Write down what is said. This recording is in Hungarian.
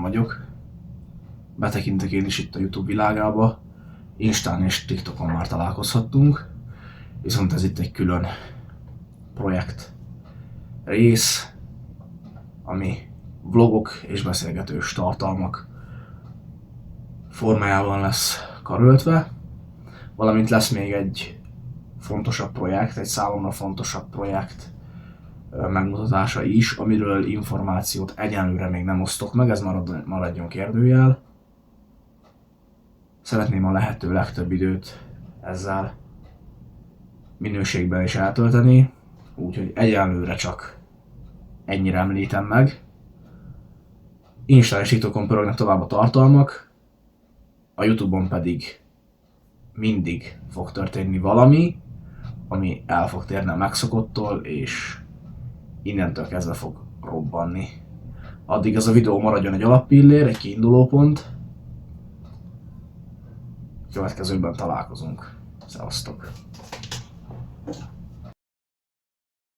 vagyok. Betekintek én is itt a YouTube világába. Instán és TikTokon már találkozhattunk. Viszont ez itt egy külön projekt rész, ami vlogok és beszélgetős tartalmak formájában lesz karöltve. Valamint lesz még egy fontosabb projekt, egy számomra fontosabb projekt megmutatása is, amiről információt egyenlőre még nem osztok meg, ez maradjon kérdőjel. Szeretném a lehető legtöbb időt ezzel minőségben is eltölteni, úgyhogy egyenlőre csak ennyire említem meg. Instán és TikTokon pörögnek tovább a tartalmak, a YouTube-on pedig mindig fog történni valami, ami el fog térni a megszokottól, és innentől kezdve fog robbanni. Addig ez a videó maradjon egy alappillér, egy kiindulópont. Következőben találkozunk. Szevasztok!